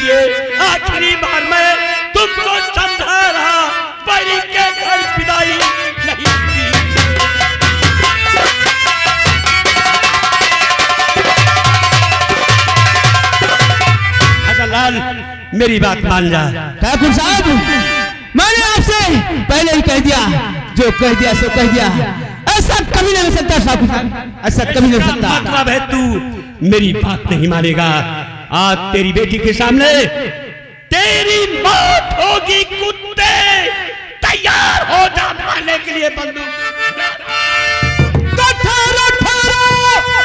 लिए आखिरी बार मैं तुमको समझा रहा, बड़ी के घर विदाई नहीं की। लाल मेरी बात मान जा। ठाकुर साहब, मैंने आपसे पहले ही कह दिया, जो कह दिया सो कह दिया। ऐसा कभी नहीं हो सकता ठाकुर साहब, ऐसा कभी नहीं हो सकता। मतलब है तू मेरी बात नहीं मानेगा। आज तेरी बेटी के सामने तेरी मौत होगी। कुत्ते तैयार हो जा मारने के लिए बंदूक।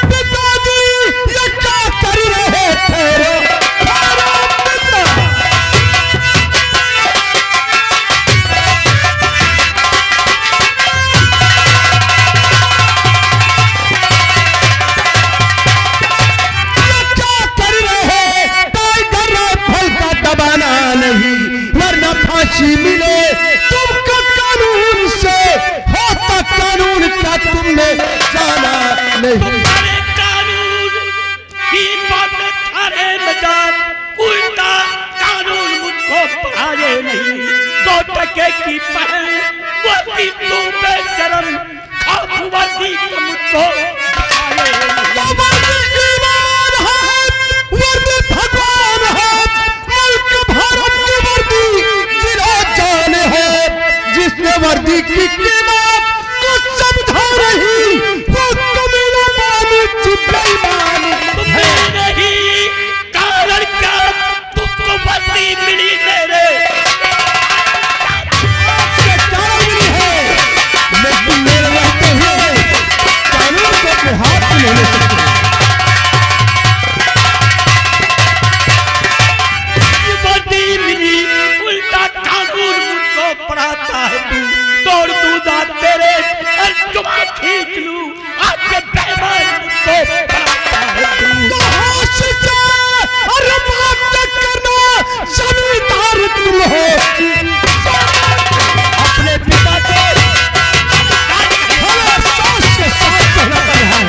पिताजी ये क्या कर रहे थे? मिले तुमको कानून से, होता कानून का तुमने जाना नहीं। तुम्हारे कानून की बात थारे मजाक, उल्टा कानून मुझको पढ़ाए नहीं। 2 टके की पहल वर्दी तू बेशरम, खाप वर्दी का मुझको पढ़ाए नहीं। वर्दी की कीमत को समझा रही, वो कमीना मानी बेईमानी नहीं। कारण क्या तुमको वर्दी मिली मेरे मिली है, लेकिन मेरे रहते हुए कानून को अपने हाथ में नहीं ले सकते। वर्दी मिली, उल्टा कानून मुझको पढ़ाता है तू। तोड़ दूँ दांत तेरे और चुम्मा खींच लूं, आपके बेईमान मुझको पढ़ाता है तू। अरे बात तक करना, जमींदार तुम हो। अपने पिता को हमें सोच के साथ कहना पड़ रहा है।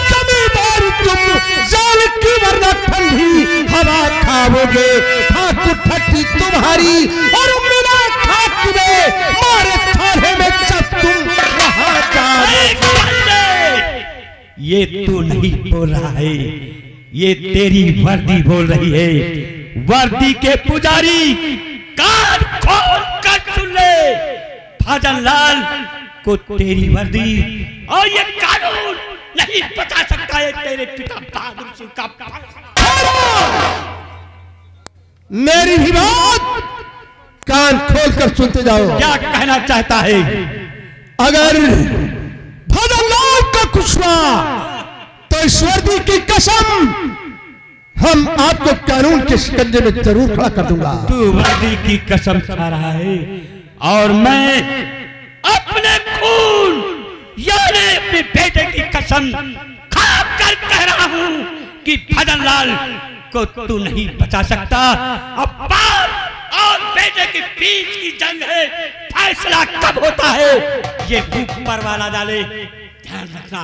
जमींदार तुम जान की वरना ठंडी हवा खाओगे। ठाकुर ठट्ठी तुम्हारी और मेरा खाक में मारे थाने में जब तुम वहां ये तू नहीं बोल रहा है, ये तेरी वर्दी बोल रही है। वर्दी के पुजारी कान खोल कर सुन ले, भजन लाल को तेरी वर्दी और ये कानून नहीं बचा सकता है। तेरे पिता बहादुर सिंह का मेरी भी बात कान खोलकर सुनते जाओ। क्या कहना चाहता है? अगर भजनलाल का कुछ हुआ तो ईश्वरी की कसम, हम आपको कानून के शिकंजे में जरूर खड़ा कर दूंगा। तू वर्दी की कसम खा रहा है और मैं अपने खून यानी अपने बेटे की कसम खाकर कह रहा हूं कि भजनलाल को तू नहीं बचा सकता। अब बाप और बेटे के बीच की जंग है, फैसला कब होता है ये ऊपर वाला डाले, ध्यान रखना।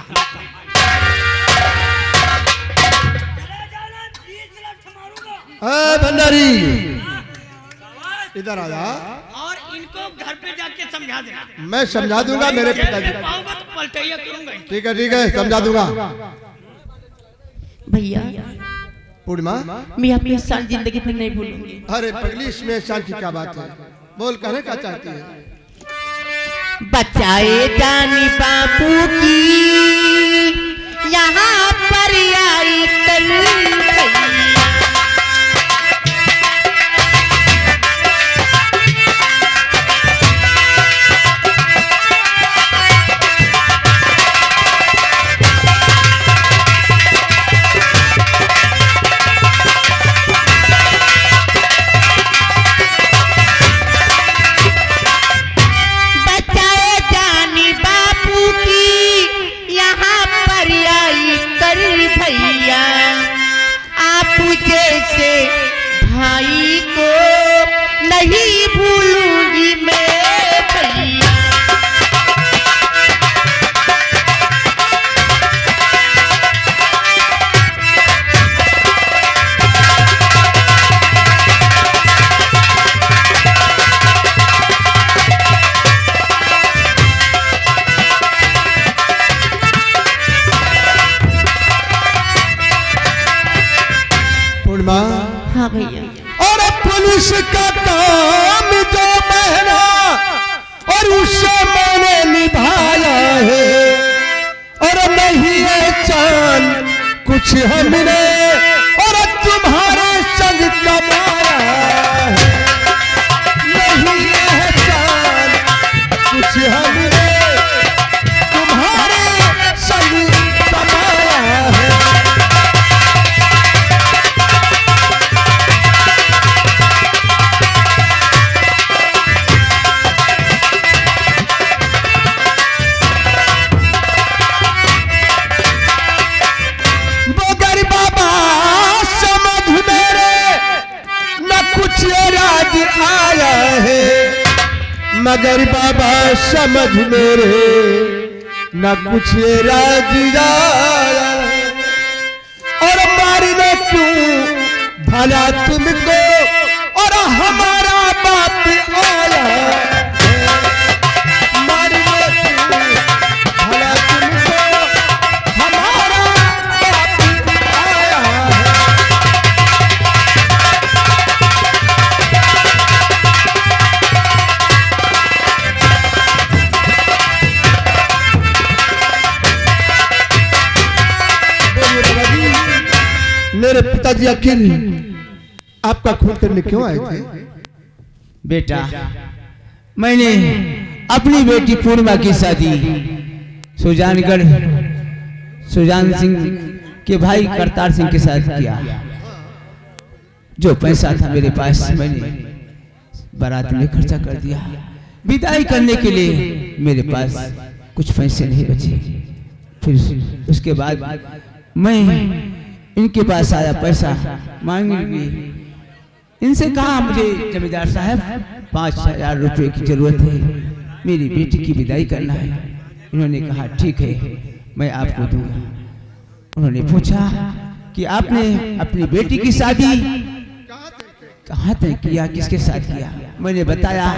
भंडारी इधर आ जा और इनको घर पे जाके समझा देना। मैं समझा दूंगा मेरे पिताजी। पलटैया करूंगा। ठीक है समझा दूंगा। भैया पूर्णिमा, मैं अपनी सारी जिंदगी भर नहीं भूलूंगी। अरे पगली, इसमें शांति क्या बात है? बोल, कहने क्या चाहती है? बचाए जानी बापू की यहाँ पर आई कल। भाई को नहीं भूलूंगी मैं भैया। उसका काम जो पहना और उसे मैंने निभाया है। और नहीं है चांद कुछ हमने और तुम्हारे संग कमाया है। नहीं है चांद कुछ हमने तुम्हारे संग कमाया है। आया है मगर बाबा समझ मेरे न कुछ राज आया है। और मारने क्यों भला तुमको और हमारा बाप आया है। मारने क्यों भला तुमको हमारा बाप आया है। मेरे पिताजी आखिर आपका खून करने क्यों आए थे? बेटा, मैंने अपनी बेटी पूर्णिमा की शादी सुजान सिंह के भाई करतार सिंह के साथ किया। जो पैसा था मेरे पास मैंने बारात में खर्चा कर दिया। विदाई करने के लिए मेरे पास कुछ पैसे नहीं बचे। फिर उसके बाद मैं इनके पास आया पैसा मांगने के लिए। इनसे कहा मुझे जमींदार साहब 5,000 रुपये की जरूरत है, मेरी बेटी की विदाई करना है। इन्होंने कहा ठीक है मैं आपको दूंगा। उन्होंने पूछा कि आपने अपनी बेटी की शादी कहाँ तय किया, किसके साथ किया? मैंने बताया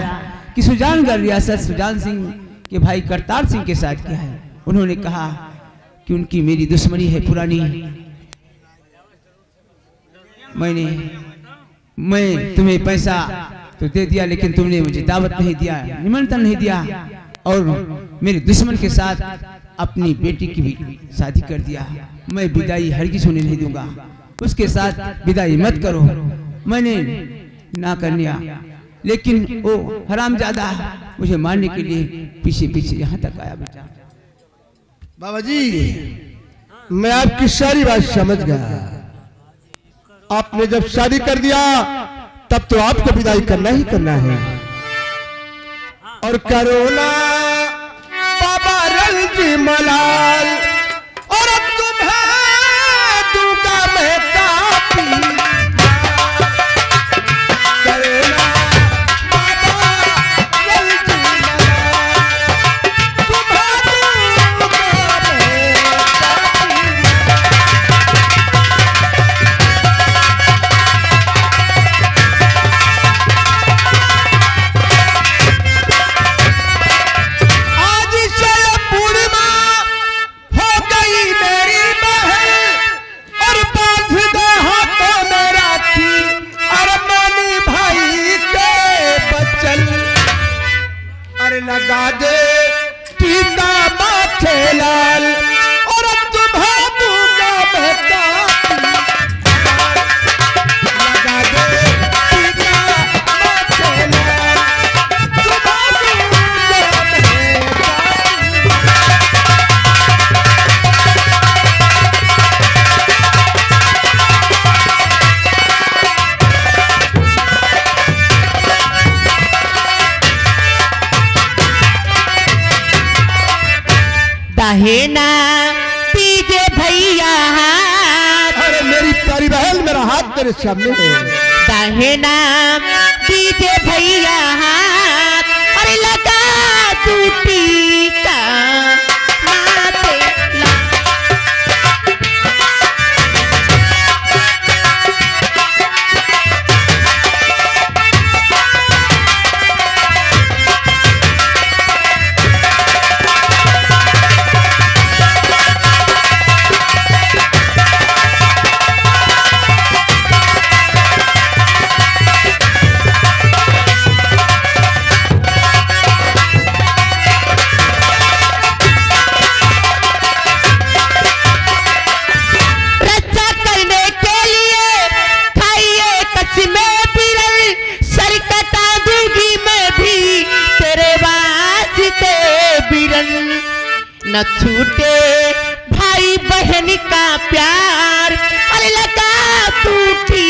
कि सुजानगढ़ रियासत सुजान सिंह के भाई करतार सिंह के साथ किया है। उन्होंने कहा कि उनकी मेरी दुश्मनी है पुरानी। मैं तुम्हें पैसा तो दे दिया लेकिन तुमने मुझे दावत नहीं दिया, निमंत्रण नहीं दिया और मेरे दुश्मन के साथ अपनी बेटी की भी शादी कर दिया। मैं विदाई हरगिज होने नहीं दूंगा, उसके साथ विदाई मत करो। मैंने ना कर दिया लेकिन वो हरामजादा मुझे मारने के लिए पीछे पीछे यहाँ तक आया। बेटा बाबा जी मैं आपकी सारी बात समझ गया। आपने जब शादी कर दिया तब तो आपको विदाई करना ही करना है। और करोना बाबा रंजी मलाल और तुम्हें दूंगा मैं काफी। करोना बाबा रंजी मलाल तुम्हें दूंगा मैं काफी। लगा दे टीका माथे लाल और तुम्हें दूंगा मैं काफी। लगा दे टीका माथे लाल तुम्हें दूंगा मैं काफी। दाहिना पीजे भैया हाथ। अरे मेरी प्यारी बहन मेरा हाथ तेरे सामने है। दाहिना पीजे भैया हाथ। अरे लगा तू टीका माथे ला। न छूटे भाई बहन का प्यार, अरे लगा टूटी